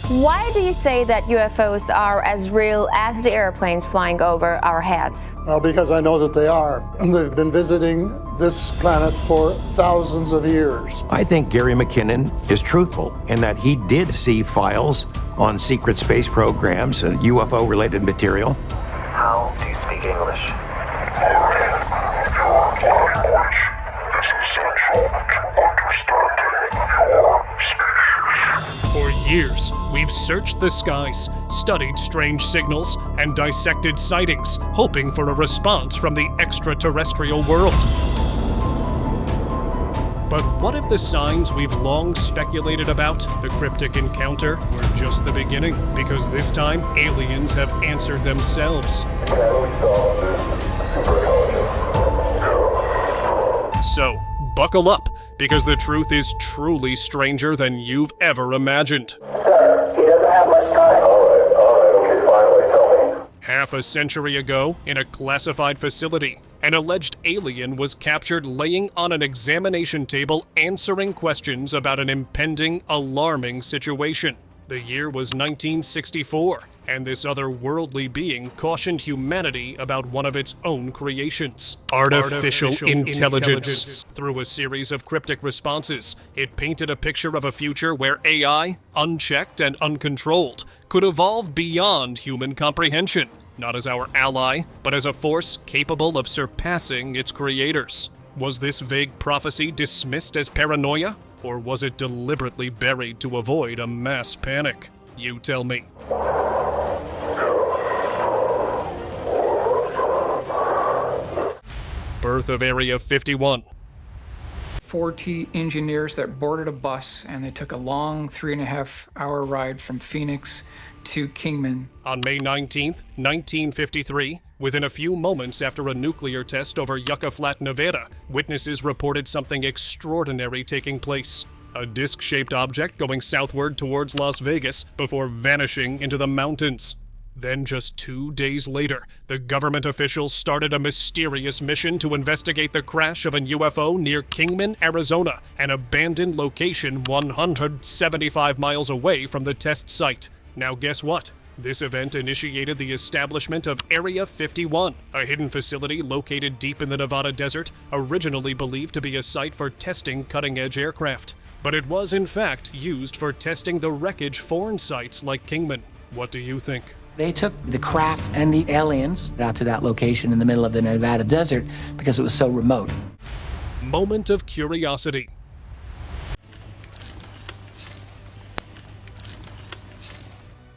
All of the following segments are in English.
Why do you say that UFOs are as real as the airplanes flying over our heads? Well, because I know that they are. And they've been visiting this planet for thousands of years. I think Gary McKinnon is truthful in that he did see files on secret space programs and UFO-related material. How do you speak English? For years, we've searched the skies, studied strange signals, and dissected sightings, hoping for a response from the extraterrestrial world. But what if the signs we've long speculated about, the cryptic encounter, were just the beginning? Because this time, aliens have answered themselves. So, buckle up, because the truth is truly stranger than you've ever imagined. Sir, he doesn't have much time. Okay, finally, tell me. Half a century ago, in a classified facility, an alleged alien was captured laying on an examination table answering questions about an impending, alarming situation. The year was 1964, and this otherworldly being cautioned humanity about one of its own creations, artificial intelligence. Through a series of cryptic responses, it painted a picture of a future where AI, unchecked and uncontrolled, could evolve beyond human comprehension, not as our ally, but as a force capable of surpassing its creators. Was this vague prophecy dismissed as paranoia? Or was it deliberately buried to avoid a mass panic? You tell me. Birth of Area 51. 40 engineers that boarded a bus and they took a long 3.5-hour ride from Phoenix to Kingman. On May 19th, 1953, within a few moments after a nuclear test over Yucca Flat, Nevada, witnesses reported something extraordinary taking place. A disc-shaped object going southward towards Las Vegas before vanishing into the mountains. Then just 2 days later, the government officials started a mysterious mission to investigate the crash of a UFO near Kingman, Arizona, an abandoned location 175 miles away from the test site. Now guess what? This event initiated the establishment of Area 51, a hidden facility located deep in the Nevada desert, originally believed to be a site for testing cutting-edge aircraft. But it was in fact used for testing the wreckage foreign sites like Kingman. What do you think? They took the craft and the aliens out to that location in the middle of the Nevada desert because it was so remote. Moment of curiosity.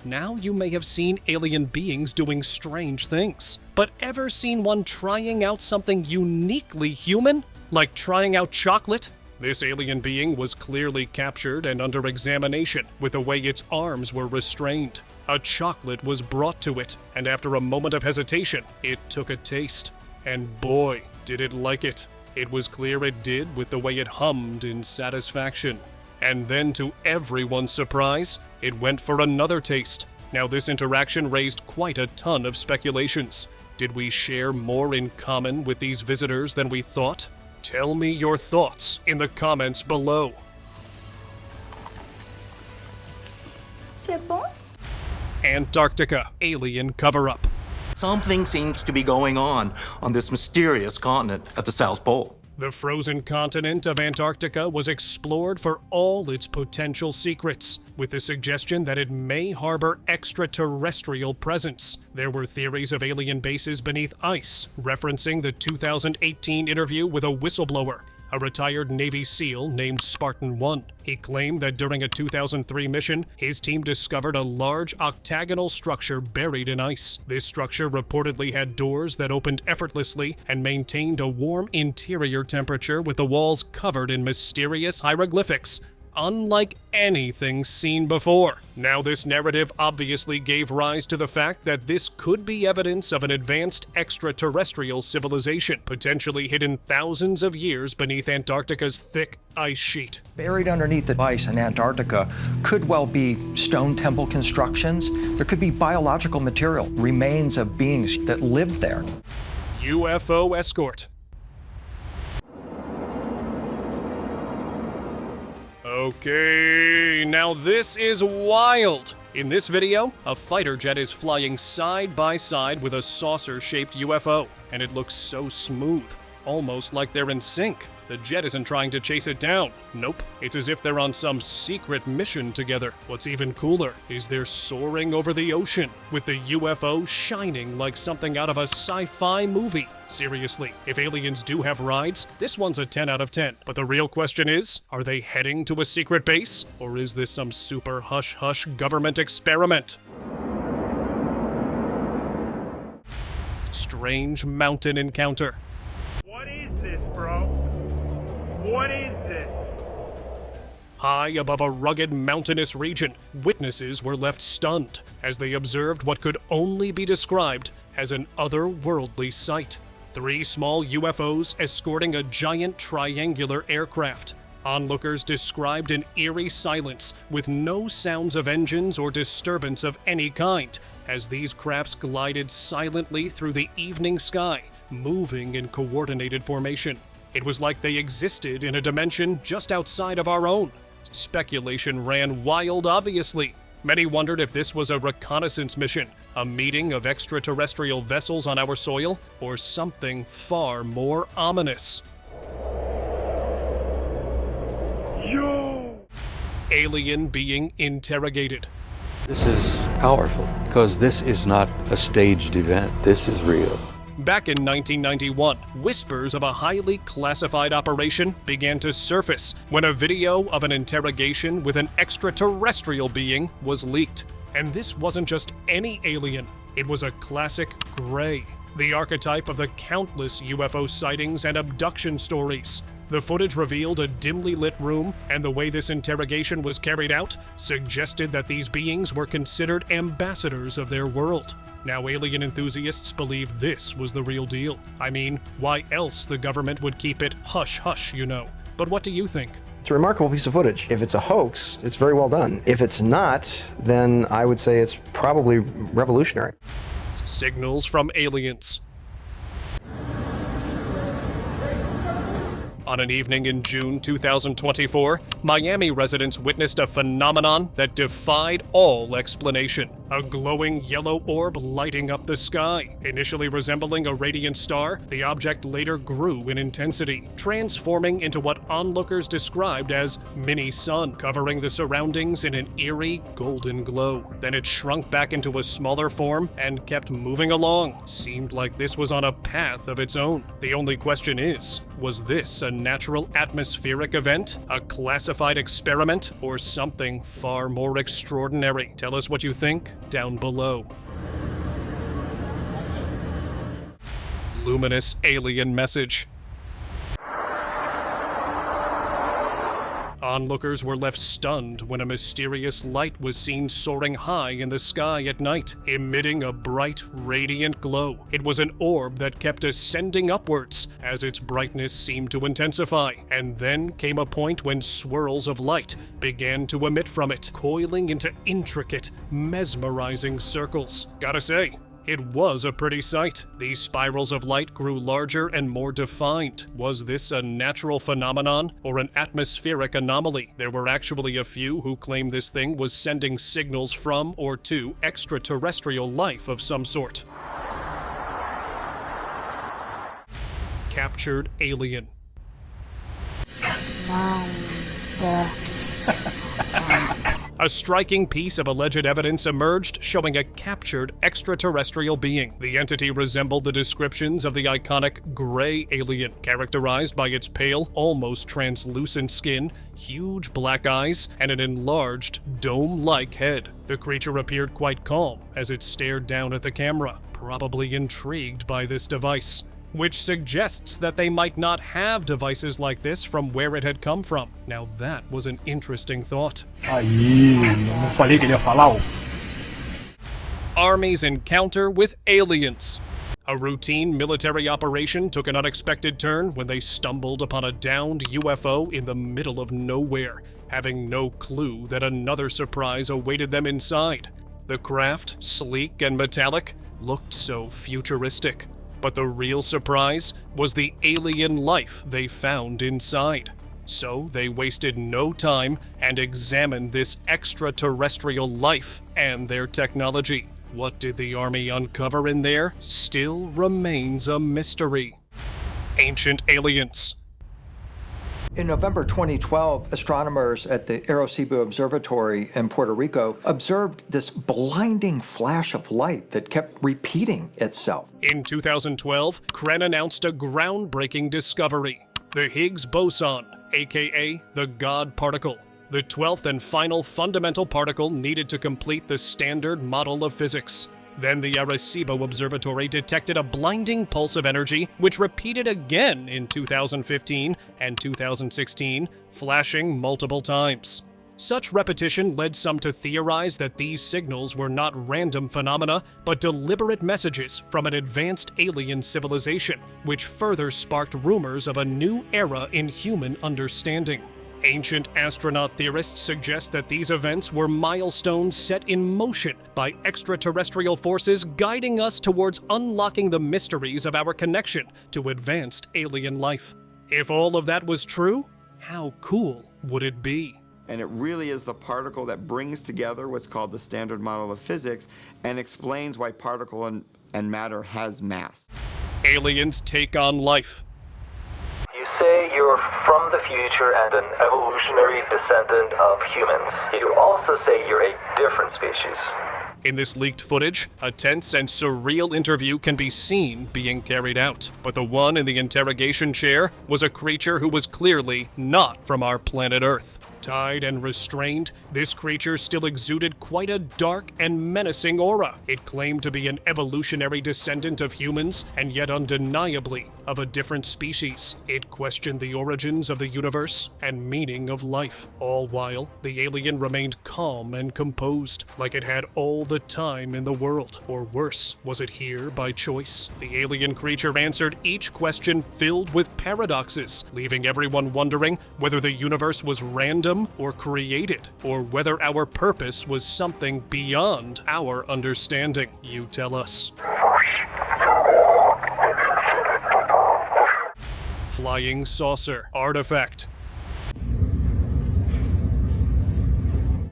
Now you may have seen alien beings doing strange things, but ever seen one trying out something uniquely human? Like trying out chocolate? This alien being was clearly captured and under examination with the way its arms were restrained. A chocolate was brought to it, and after a moment of hesitation, it took a taste. And boy, did it like it. It was clear it did with the way it hummed in satisfaction. And then to everyone's surprise, it went for another taste. Now this interaction raised quite a ton of speculations. Did we share more in common with these visitors than we thought? Tell me your thoughts in the comments below. C'est bon? Antarctica alien cover-up. Something seems to be going on this mysterious continent at the South Pole. The frozen continent of Antarctica was explored for all its potential secrets, with the suggestion that it may harbor extraterrestrial presence. There were theories of alien bases beneath ice, referencing the 2018 interview with a whistleblower, a retired Navy SEAL named Spartan 1. He claimed that during a 2003 mission, his team discovered a large octagonal structure buried in ice. This structure reportedly had doors that opened effortlessly and maintained a warm interior temperature with the walls covered in mysterious hieroglyphics, unlike anything seen before. Now this narrative obviously gave rise to the fact that this could be evidence of an advanced extraterrestrial civilization, potentially hidden thousands of years beneath Antarctica's thick ice sheet. Buried underneath the ice in Antarctica could well be stone temple constructions. There could be biological material, remains of beings that lived there. UFO escort. Okay, now this is wild. In this video, a fighter jet is flying side by side with a saucer-shaped UFO, and it looks so smooth, almost like they're in sync. The jet isn't trying to chase it down. Nope, it's as if they're on some secret mission together. What's even cooler is they're soaring over the ocean, with the UFO shining like something out of a sci-fi movie. Seriously, if aliens do have rides, this one's a 10 out of 10. But the real question is, are they heading to a secret base? Or is this some super hush-hush government experiment? Strange mountain encounter. What is this, bro? What is this? High above a rugged mountainous region, witnesses were left stunned as they observed what could only be described as an otherworldly sight. 3 small UFOs escorting a giant triangular aircraft. Onlookers described an eerie silence with no sounds of engines or disturbance of any kind as these crafts glided silently through the evening sky, moving in coordinated formation. It was like they existed in a dimension just outside of our own. Speculation ran wild, obviously. Many wondered if this was a reconnaissance mission, a meeting of extraterrestrial vessels on our soil, or something far more ominous. Yo! Alien being interrogated. This is powerful because this is not a staged event. This is real. Back in 1991, whispers of a highly classified operation began to surface when a video of an interrogation with an extraterrestrial being was leaked. And this wasn't just any alien, it was a classic gray, the archetype of the countless UFO sightings and abduction stories. The footage revealed a dimly lit room, and the way this interrogation was carried out suggested that these beings were considered ambassadors of their world. Now, alien enthusiasts believe this was the real deal. I mean, why else the government would keep it hush-hush, you know? But what do you think? It's a remarkable piece of footage. If it's a hoax, it's very well done. If it's not, then I would say it's probably revolutionary. Signals from aliens. On an evening in June 2024, Miami residents witnessed a phenomenon that defied all explanation. A glowing yellow orb lighting up the sky. Initially resembling a radiant star, the object later grew in intensity, transforming into what onlookers described as mini-sun, covering the surroundings in an eerie golden glow. Then it shrunk back into a smaller form and kept moving along. Seemed like this was on a path of its own. The only question is, was this a natural atmospheric event, a classified experiment, or something far more extraordinary? Tell us what you think down below. Luminous alien message. Onlookers were left stunned when a mysterious light was seen soaring high in the sky at night, emitting a bright, radiant glow. It was an orb that kept ascending upwards as its brightness seemed to intensify, and then came a point when swirls of light began to emit from it, coiling into intricate, mesmerizing circles. Gotta say, it was a pretty sight. These spirals of light grew larger and more defined. Was this a natural phenomenon or an atmospheric anomaly? There were actually a few who claimed this thing was sending signals from or to extraterrestrial life of some sort. Captured alien. A striking piece of alleged evidence emerged showing a captured extraterrestrial being. The entity resembled the descriptions of the iconic gray alien, characterized by its pale, almost translucent skin, huge black eyes, and an enlarged, dome-like head. The creature appeared quite calm as it stared down at the camera, probably intrigued by this device, which suggests that they might not have devices like this from where it had come from. Now that was an interesting thought. Army's encounter with aliens. A routine military operation took an unexpected turn when they stumbled upon a downed UFO in the middle of nowhere, having no clue that another surprise awaited them inside. The craft, sleek and metallic, looked so futuristic. But the real surprise was the alien life they found inside. So they wasted no time and examined this extraterrestrial life and their technology. What did the Army uncover in there still remains a mystery. Ancient aliens. In November 2012, astronomers at the Arecibo Observatory in Puerto Rico observed this blinding flash of light that kept repeating itself. In 2012, Kren announced a groundbreaking discovery: the Higgs boson, aka the God particle, the 12th and final fundamental particle needed to complete the standard model of physics. Then the Arecibo Observatory detected a blinding pulse of energy, which repeated again in 2015 and 2016, flashing multiple times. Such repetition led some to theorize that these signals were not random phenomena, but deliberate messages from an advanced alien civilization, which further sparked rumors of a new era in human understanding. Ancient astronaut theorists suggest that these events were milestones set in motion by extraterrestrial forces guiding us towards unlocking the mysteries of our connection to advanced alien life. If all of that was true, how cool would it be? And it really is the particle that brings together what's called the standard model of physics and explains why particle and matter has mass. Aliens take on life. You say you're from the future and an evolutionary descendant of humans. You also say you're a different species. In this leaked footage, a tense and surreal interview can be seen being carried out. But the one in the interrogation chair was a creature who was clearly not from our planet Earth. Tied and restrained, this creature still exuded quite a dark and menacing aura. It claimed to be an evolutionary descendant of humans, and yet undeniably of a different species. It questioned the origins of the universe and meaning of life. All while, the alien remained calm and composed, like it had all the time in the world. Or worse, was it here by choice? The alien creature answered each question filled with paradoxes, leaving everyone wondering whether the universe was random or created, or whether our purpose was something beyond our understanding. You tell us. Flying saucer artifact.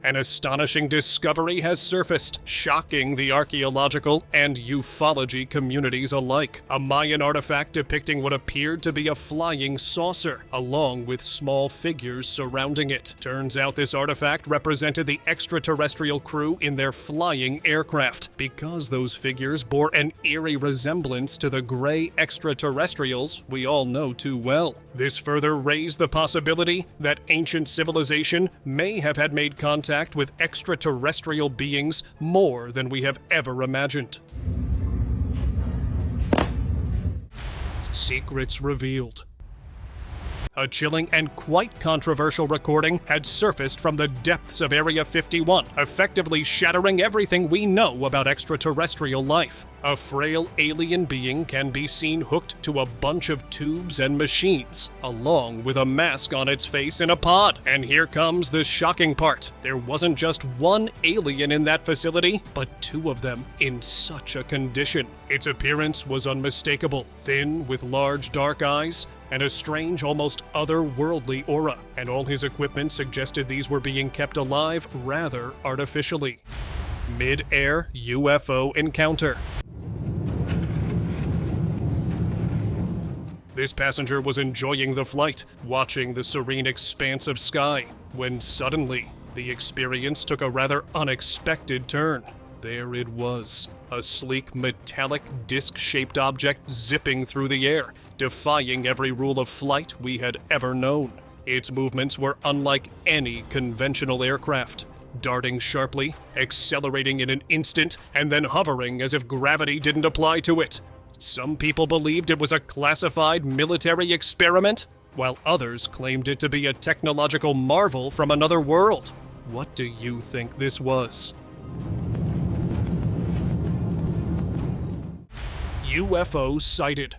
An astonishing discovery has surfaced, shocking the archaeological and ufology communities alike. A Mayan artifact depicting what appeared to be a flying saucer, along with small figures surrounding it. Turns out this artifact represented the extraterrestrial crew in their flying aircraft, because those figures bore an eerie resemblance to the gray extraterrestrials we all know too well. This further raised the possibility that ancient civilization may have had made contact with extraterrestrial beings more than we have ever imagined. Secrets revealed. A chilling and quite controversial recording had surfaced from the depths of Area 51, effectively shattering everything we know about extraterrestrial life. A frail alien being can be seen hooked to a bunch of tubes and machines, along with a mask on its face in a pod. And here comes the shocking part. There wasn't just one alien in that facility, but two of them in such a condition. Its appearance was unmistakable, thin with large dark eyes, and a strange, almost otherworldly aura, and all his equipment suggested these were being kept alive rather artificially. Mid-air UFO encounter. This passenger was enjoying the flight, watching the serene expanse of sky, when suddenly, the experience took a rather unexpected turn. There it was, a sleek metallic disc-shaped object zipping through the air, defying every rule of flight we had ever known. Its movements were unlike any conventional aircraft, darting sharply, accelerating in an instant, and then hovering as if gravity didn't apply to it. Some people believed it was a classified military experiment, while others claimed it to be a technological marvel from another world. What do you think this was? UFO sighted.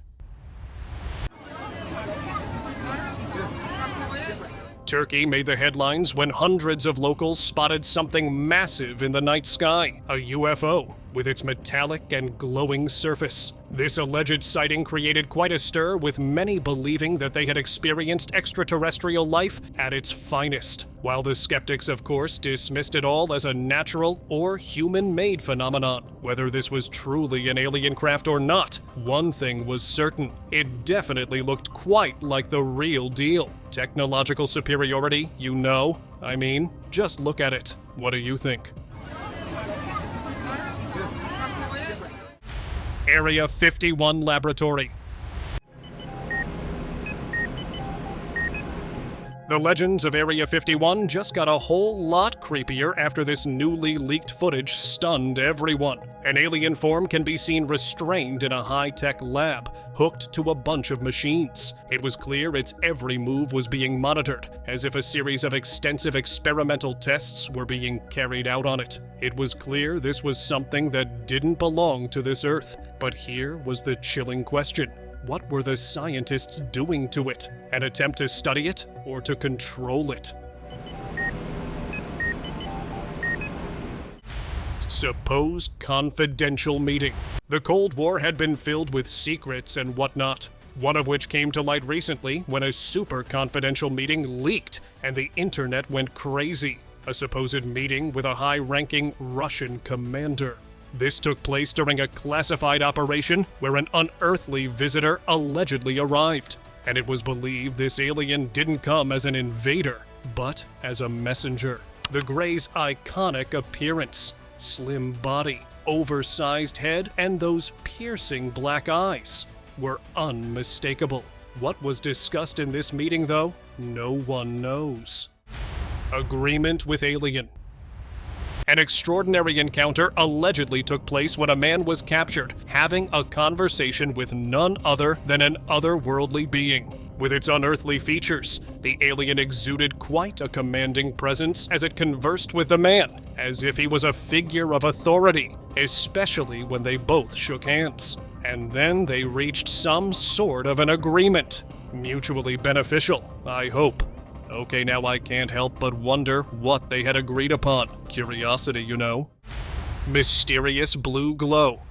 Turkey made the headlines when hundreds of locals spotted something massive in the night sky, a UFO, with its metallic and glowing surface. This alleged sighting created quite a stir, with many believing that they had experienced extraterrestrial life at its finest, while the skeptics, of course, dismissed it all as a natural or human-made phenomenon. Whether this was truly an alien craft or not, one thing was certain: it definitely looked quite like the real deal. Technological superiority, you know? I mean, just look at it. What do you think? Area 51 Laboratory. The legends of Area 51 just got a whole lot creepier after this newly leaked footage stunned everyone. An alien form can be seen restrained in a high-tech lab, hooked to a bunch of machines. It was clear its every move was being monitored, as if a series of extensive experimental tests were being carried out on it. It was clear this was something that didn't belong to this Earth. But here was the chilling question. What were the scientists doing to it? An attempt to study it or to control it? Supposed confidential meeting. The Cold War had been filled with secrets and whatnot, one of which came to light recently when a super confidential meeting leaked and the internet went crazy. A supposed meeting with a high-ranking Russian commander. This took place during a classified operation where an unearthly visitor allegedly arrived, and it was believed this alien didn't come as an invader, but as a messenger. The Grey's iconic appearance, slim body, oversized head, and those piercing black eyes were unmistakable. What was discussed in this meeting, though, no one knows. Agreement with alien. An extraordinary encounter allegedly took place when a man was captured having a conversation with none other than an otherworldly being. With its unearthly features, the alien exuded quite a commanding presence as it conversed with the man, as if he was a figure of authority, especially when they both shook hands. And then they reached some sort of an agreement. Mutually beneficial, I hope. Okay, now I can't help but wonder what they had agreed upon. Curiosity, you know. Mysterious blue glow.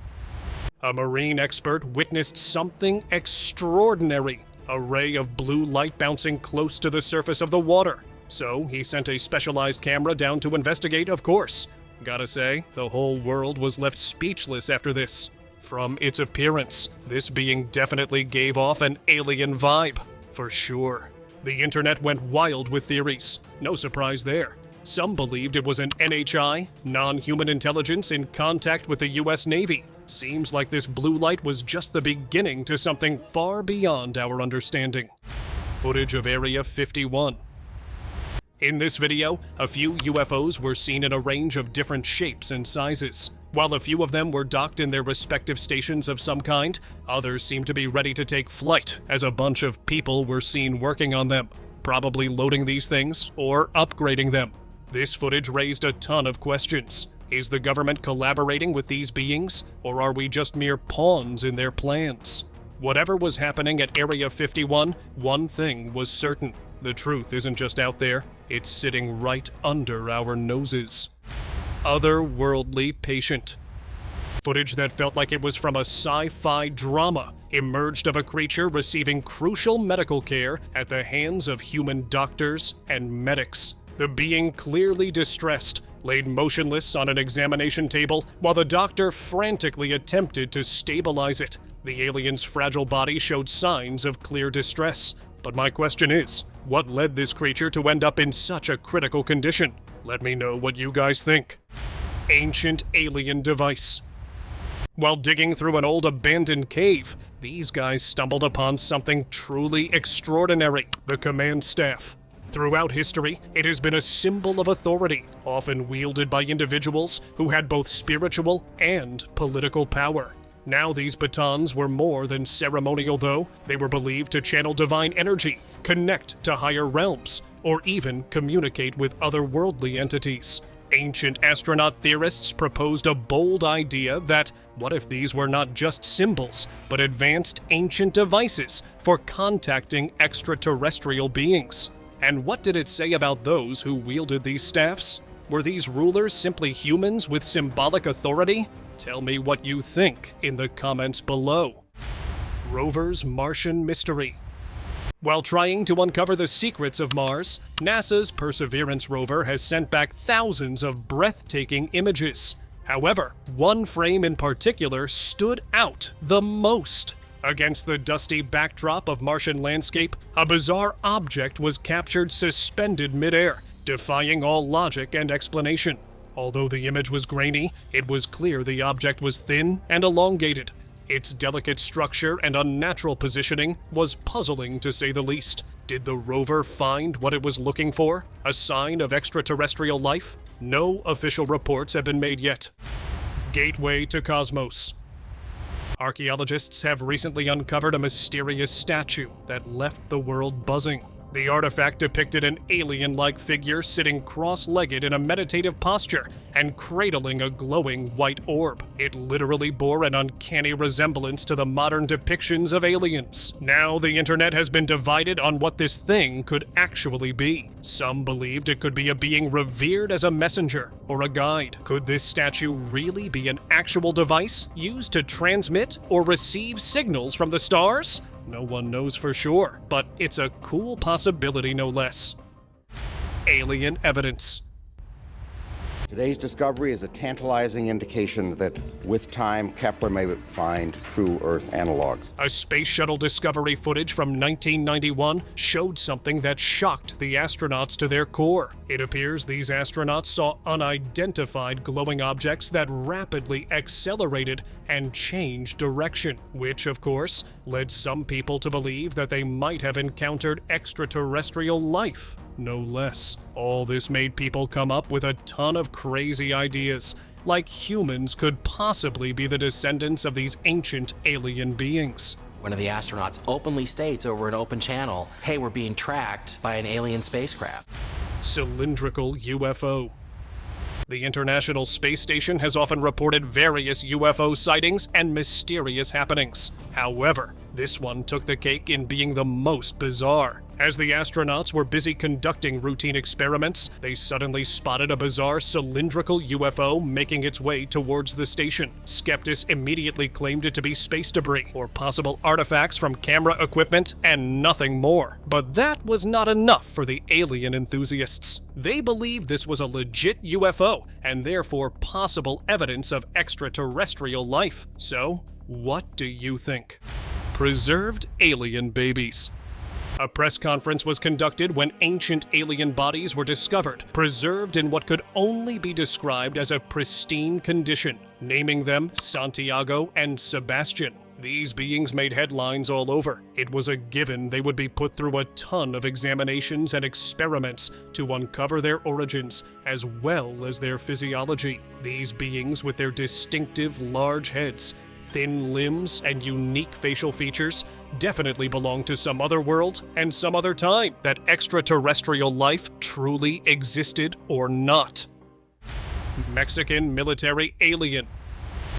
A marine expert witnessed something extraordinary. A ray of blue light bouncing close to the surface of the water. So he sent a specialized camera down to investigate, of course. Gotta say, the whole world was left speechless after this. From its appearance, this being definitely gave off an alien vibe, for sure. The internet went wild with theories. No surprise there. Some believed it was an NHI, non-human intelligence in contact with the US Navy. Seems like this blue light was just the beginning to something far beyond our understanding. Footage of Area 51. In this video, a few UFOs were seen in a range of different shapes and sizes. While a few of them were docked in their respective stations of some kind, others seemed to be ready to take flight, as a bunch of people were seen working on them, probably loading these things or upgrading them. This footage raised a ton of questions. Is the government collaborating with these beings, or are we just mere pawns in their plans? Whatever was happening at Area 51, one thing was certain. The truth isn't just out there, it's sitting right under our noses. Otherworldly patient. Footage that felt like it was from a sci-fi drama emerged of a creature receiving crucial medical care at the hands of human doctors and medics. The being, clearly distressed, laid motionless on an examination table while the doctor frantically attempted to stabilize it. The alien's fragile body showed signs of clear distress. But my question is, what led this creature to end up in such a critical condition? Let me know what you guys think. Ancient alien device. While digging through an old abandoned cave, these guys stumbled upon something truly extraordinary: the command staff. Throughout history, it has been a symbol of authority, often wielded by individuals who had both spiritual and political power. Now these batons were more than ceremonial, though. They were believed to channel divine energy, connect to higher realms, or even communicate with otherworldly entities. Ancient astronaut theorists proposed a bold idea that, what if these were not just symbols, but advanced ancient devices for contacting extraterrestrial beings? And what did it say about those who wielded these staffs? Were these rulers simply humans with symbolic authority? Tell me what you think in the comments below. Rover's Martian mystery. While trying to uncover the secrets of Mars, NASA's Perseverance rover has sent back thousands of breathtaking images. However, one frame in particular stood out the most. Against the dusty backdrop of Martian landscape, a bizarre object was captured suspended midair, defying all logic and explanation. Although the image was grainy, it was clear the object was thin and elongated. Its delicate structure and unnatural positioning was puzzling to say the least. Did the rover find what it was looking for? A sign of extraterrestrial life? No official reports have been made yet. Gateway to Cosmos. Archaeologists have recently uncovered a mysterious statue that left the world buzzing. The artifact depicted an alien-like figure sitting cross-legged in a meditative posture and cradling a glowing white orb. It literally bore an uncanny resemblance to the modern depictions of aliens. Now the internet has been divided on what this thing could actually be. Some believed it could be a being revered as a messenger or a guide. Could this statue really be an actual device used to transmit or receive signals from the stars? No one knows for sure, but it's a cool possibility no less. Alien evidence. Today's discovery is a tantalizing indication that, with time, Kepler may find true Earth analogs. A space shuttle discovery footage from 1991 showed something that shocked the astronauts to their core. It appears these astronauts saw unidentified glowing objects that rapidly accelerated and changed direction, which, of course, led some people to believe that they might have encountered extraterrestrial life. No less. All this made people come up with a ton of crazy ideas, like humans could possibly be the descendants of these ancient alien beings. One of the astronauts openly states over an open channel, hey, we're being tracked by an alien spacecraft. Cylindrical UFO. The International Space Station has often reported various UFO sightings and mysterious happenings. However, this one took the cake in being the most bizarre. As the astronauts were busy conducting routine experiments, they suddenly spotted a bizarre cylindrical UFO making its way towards the station. Skeptics immediately claimed it to be space debris or possible artifacts from camera equipment and nothing more. But that was not enough for the alien enthusiasts. They believed this was a legit UFO and therefore possible evidence of extraterrestrial life. So, what do you think? Preserved alien babies. A press conference was conducted when ancient alien bodies were discovered, preserved in what could only be described as a pristine condition, naming them Santiago and Sebastian. These beings made headlines all over. It was a given they would be put through a ton of examinations and experiments to uncover their origins, as well as their physiology. These beings, with their distinctive large heads, thin limbs, and unique facial features, definitely belong to some other world and some other time that extraterrestrial life truly existed or not. Mexican military alien.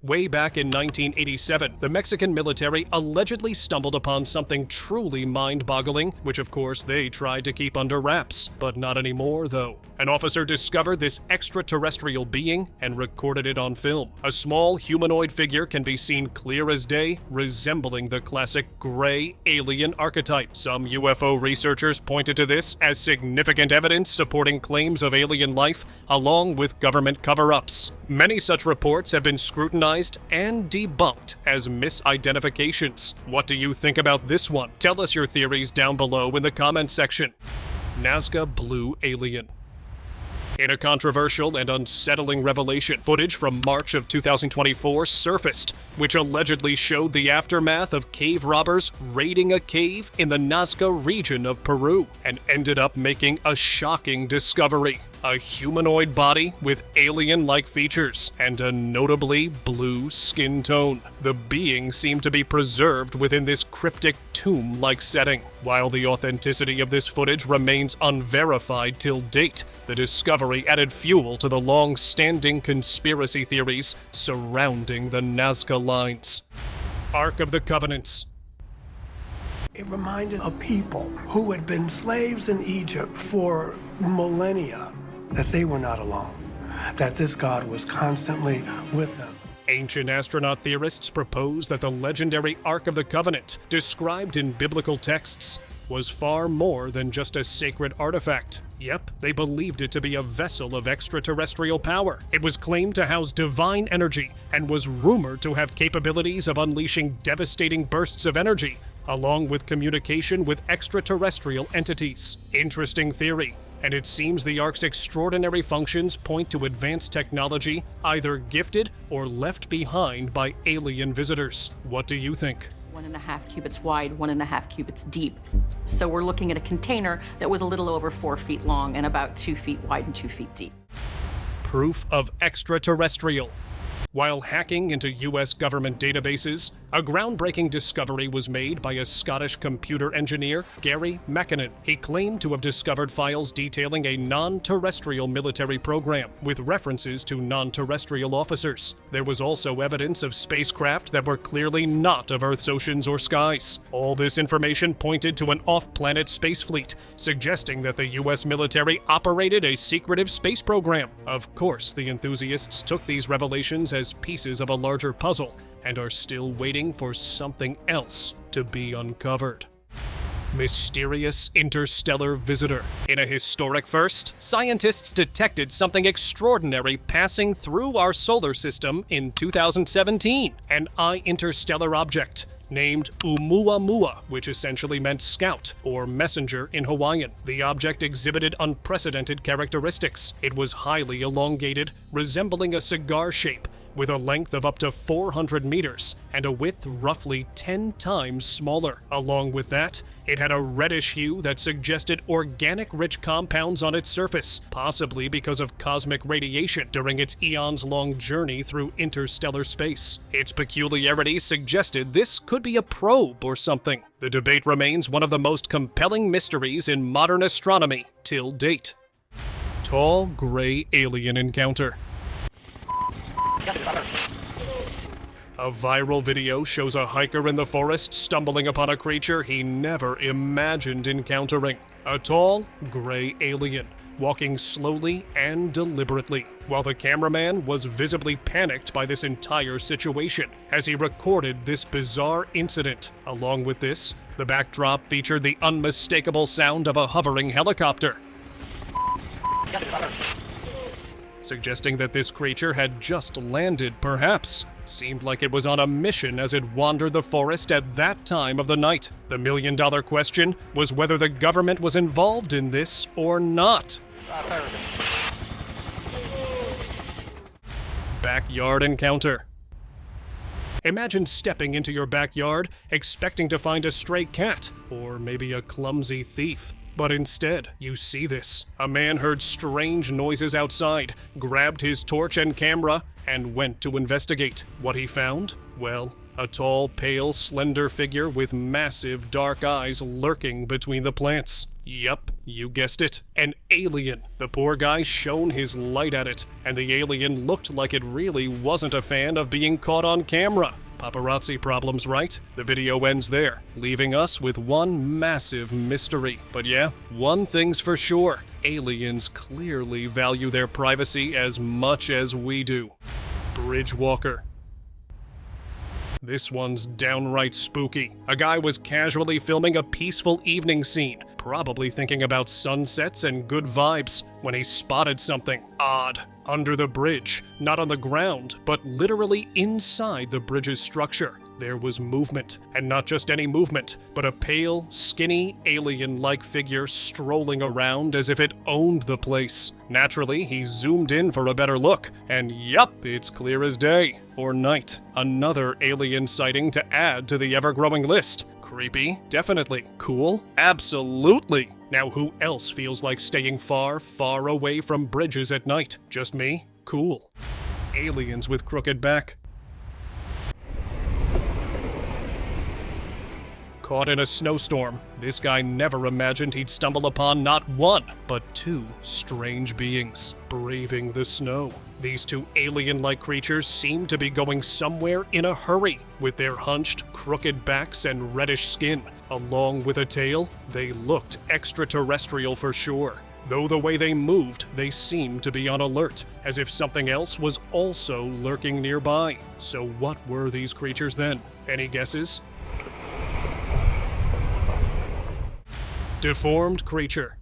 Way back in 1987, the Mexican military allegedly stumbled upon something truly mind-boggling, which of course they tried to keep under wraps. But not anymore, though. An officer discovered this extraterrestrial being and recorded it on film. A small humanoid figure can be seen clear as day, resembling the classic gray alien archetype. Some UFO researchers pointed to this as significant evidence supporting claims of alien life, along with government cover-ups. Many such reports have been scrutinized and debunked as misidentifications. What do you think about this one? Tell us your theories down below in the comment section. Nazca Blue Alien. In a controversial and unsettling revelation, footage from March of 2024 surfaced, which allegedly showed the aftermath of cave robbers raiding a cave in the Nazca region of Peru, and ended up making a shocking discovery. A humanoid body with alien-like features and a notably blue skin tone. The being seemed to be preserved within this cryptic tomb-like setting. While the authenticity of this footage remains unverified till date, the discovery added fuel to the long-standing conspiracy theories surrounding the Nazca lines. Ark of the Covenants. It reminded a people who had been slaves in Egypt for millennia that they were not alone, that this God was constantly with them. Ancient astronaut theorists propose that the legendary Ark of the Covenant, described in biblical texts, was far more than just a sacred artifact. Yep, they believed it to be a vessel of extraterrestrial power. It was claimed to house divine energy and was rumored to have capabilities of unleashing devastating bursts of energy, along with communication with extraterrestrial entities. Interesting theory. And it seems the Ark's extraordinary functions point to advanced technology either gifted or left behind by alien visitors. What do you think? 1.5 cubits wide, 1.5 cubits deep. So we're looking at a container that was a little over 4 feet long and about 2 feet wide and 2 feet deep. Proof of extraterrestrial. While hacking into U.S. government databases, a groundbreaking discovery was made by a Scottish computer engineer, Gary Mackinnon. He claimed to have discovered files detailing a non-terrestrial military program, with references to non-terrestrial officers. There was also evidence of spacecraft that were clearly not of Earth's oceans or skies. All this information pointed to an off-planet space fleet, suggesting that the U.S. military operated a secretive space program. Of course, the enthusiasts took these revelations as pieces of a larger puzzle, and are still waiting for something else to be uncovered. Mysterious interstellar visitor. In a historic first, scientists detected something extraordinary passing through our solar system in 2017, an interstellar object named Oumuamua, which essentially meant scout or messenger in Hawaiian. The object exhibited unprecedented characteristics. It was highly elongated, resembling a cigar shape, with a length of up to 400 meters and a width roughly 10 times smaller. Along with that, it had a reddish hue that suggested organic-rich compounds on its surface, possibly because of cosmic radiation during its eons-long journey through interstellar space. Its peculiarity suggested this could be a probe or something. The debate remains one of the most compelling mysteries in modern astronomy till date. Tall gray alien encounter. A viral video shows a hiker in the forest stumbling upon a creature he never imagined encountering. A tall, gray alien, walking slowly and deliberately, while the cameraman was visibly panicked by this entire situation as he recorded this bizarre incident. Along with this, the backdrop featured the unmistakable sound of a hovering helicopter, suggesting that this creature had just landed, perhaps. Seemed like it was on a mission as it wandered the forest at that time of the night. The million-dollar question was whether the government was involved in this or not. Backyard encounter. Imagine stepping into your backyard expecting to find a stray cat, or maybe a clumsy thief. But instead, you see this. A man heard strange noises outside, grabbed his torch and camera, and went to investigate. What he found? Well, a tall, pale, slender figure with massive dark eyes lurking between the plants. Yup, you guessed it. An alien. The poor guy shone his light at it, and the alien looked like it really wasn't a fan of being caught on camera. Paparazzi problems, right? The video ends there, leaving us with one massive mystery. But yeah, one thing's for sure. Aliens clearly value their privacy as much as we do. Bridge walker. This one's downright spooky. A guy was casually filming a peaceful evening scene, probably thinking about sunsets and good vibes, when he spotted something odd under the bridge. Not on the ground, but literally inside the bridge's structure. There was movement, and not just any movement, but a pale, skinny, alien-like figure strolling around as if it owned the place. Naturally, he zoomed in for a better look, and yup, it's clear as day. Or night. Another alien sighting to add to the ever-growing list. Creepy? Definitely. Cool? Absolutely. Now who else feels like staying far, far away from bridges at night? Just me? Cool. Aliens with crooked back. Caught in a snowstorm, this guy never imagined he'd stumble upon not one, but two strange beings braving the snow. These two alien-like creatures seemed to be going somewhere in a hurry. With their hunched, crooked backs and reddish skin, along with a tail, they looked extraterrestrial for sure. Though the way they moved, they seemed to be on alert, as if something else was also lurking nearby. So what were these creatures then? Any guesses? Deformed creature.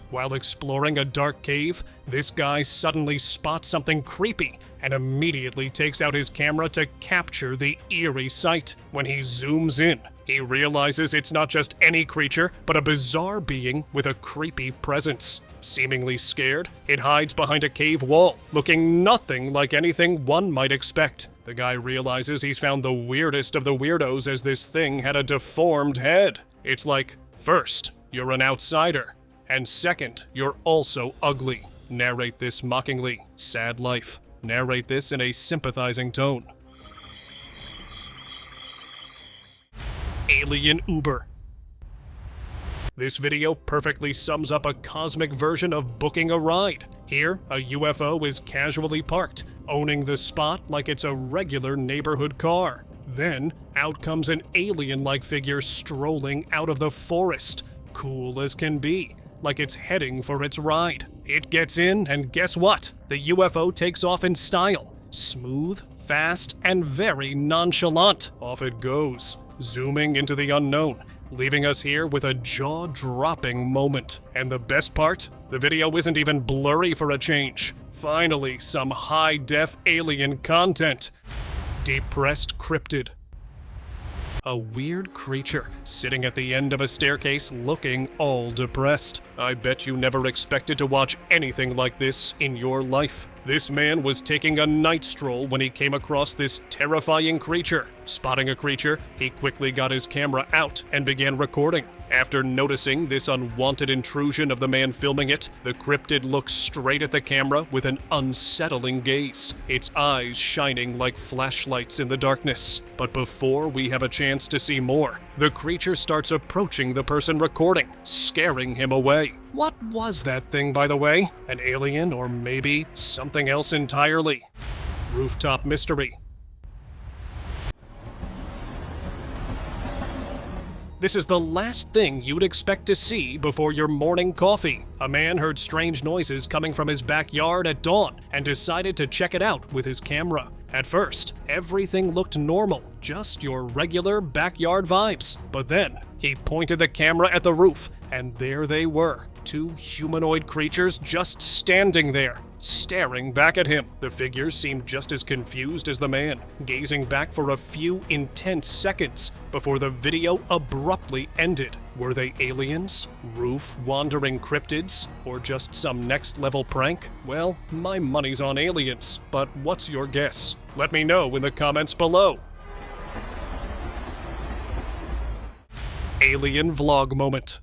While exploring a dark cave, this guy suddenly spots something creepy and immediately takes out his camera to capture the eerie sight. When he zooms in, he realizes it's not just any creature, but a bizarre being with a creepy presence. Seemingly scared, it hides behind a cave wall, looking nothing like anything one might expect. The guy realizes he's found the weirdest of the weirdos, as this thing had a deformed head. It's like, first, you're an outsider, and second, you're also ugly. Narrate this mockingly. Sad life. Narrate this in a sympathizing tone. Alien Uber. This video perfectly sums up a cosmic version of booking a ride. Here, a UFO is casually parked, owning the spot like it's a regular neighborhood car. Then, out comes an alien-like figure strolling out of the forest. Cool as can be, like it's heading for its ride. It gets in, and guess what? The UFO takes off in style. Smooth, fast, and very nonchalant. Off it goes, zooming into the unknown, leaving us here with a jaw-dropping moment. And the best part? The video isn't even blurry for a change. Finally, some high-def alien content. Depressed cryptid. A weird creature sitting at the end of a staircase looking all depressed. I bet you never expected to watch anything like this in your life. This man was taking a night stroll when he came across this terrifying creature. Spotting a creature, he quickly got his camera out and began recording. After noticing this unwanted intrusion of the man filming it, the cryptid looks straight at the camera with an unsettling gaze, its eyes shining like flashlights in the darkness. But before we have a chance to see more, the creature starts approaching the person recording, scaring him away. What was that thing, by the way? An alien, or maybe something else entirely? Rooftop mystery. This is the last thing you'd expect to see before your morning coffee. A man heard strange noises coming from his backyard at dawn and decided to check it out with his camera. At first, everything looked normal, just your regular backyard vibes. But then, he pointed the camera at the roof, and there they were. Two humanoid creatures just standing there, staring back at him. The figures seemed just as confused as the man, gazing back for a few intense seconds before the video abruptly ended. Were they aliens, roof-wandering cryptids, or just some next-level prank? Well, my money's on aliens, but what's your guess? Let me know in the comments below. Alien vlog moment.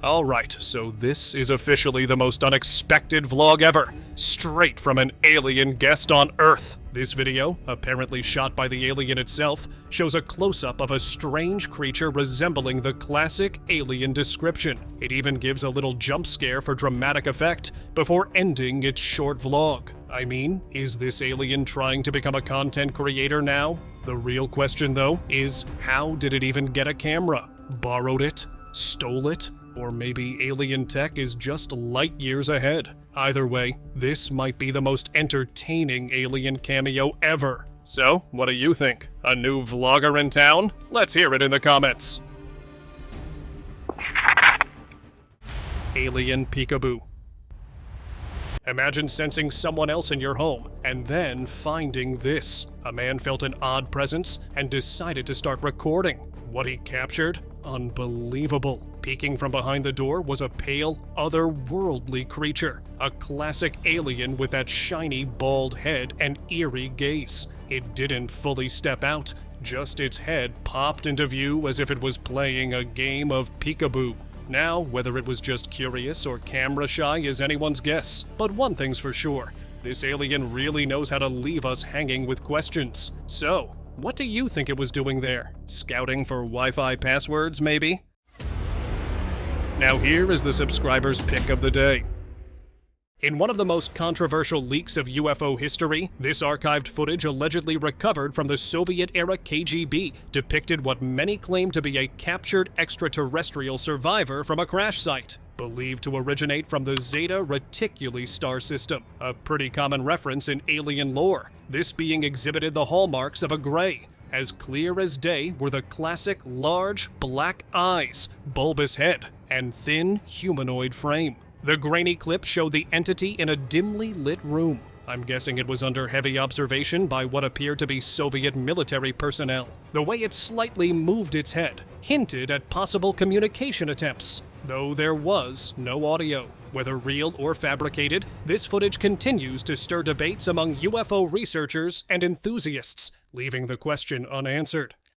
Alright, so this is officially the most unexpected vlog ever, straight from an alien guest on Earth. This video, apparently shot by the alien itself, shows a close-up of a strange creature resembling the classic alien description. It even gives a little jump scare for dramatic effect before ending its short vlog. I mean, is this alien trying to become a content creator now? The real question, though, is how did it even get a camera? Borrowed it? Stole it? Or maybe alien tech is just light years ahead. Either way, this might be the most entertaining alien cameo ever. So, what do you think? A new vlogger in town? Let's hear it in the comments. Alien peekaboo. Imagine sensing someone else in your home, and then finding this. A man felt an odd presence and decided to start recording. What he captured? Unbelievable. Peeking from behind the door was a pale, otherworldly creature. A classic alien with that shiny, bald head and eerie gaze. It didn't fully step out, just its head popped into view as if it was playing a game of peekaboo. Now, whether it was just curious or camera shy is anyone's guess. But one thing's for sure, this alien really knows how to leave us hanging with questions. So, what do you think it was doing there? Scouting for Wi-Fi passwords, maybe? Now here is the subscriber's pick of the day. In one of the most controversial leaks of UFO history, this archived footage allegedly recovered from the Soviet-era KGB depicted what many claim to be a captured extraterrestrial survivor from a crash site, believed to originate from the Zeta Reticuli star system, a pretty common reference in alien lore, this being exhibited the hallmarks of a gray. As clear as day were the classic large black eyes, bulbous head, and thin humanoid frame. The grainy clips show the entity in a dimly lit room. I'm guessing it was under heavy observation by what appeared to be Soviet military personnel. The way it slightly moved its head hinted at possible communication attempts, though there was no audio. Whether real or fabricated, this footage continues to stir debates among UFO researchers and enthusiasts, leaving the question unanswered.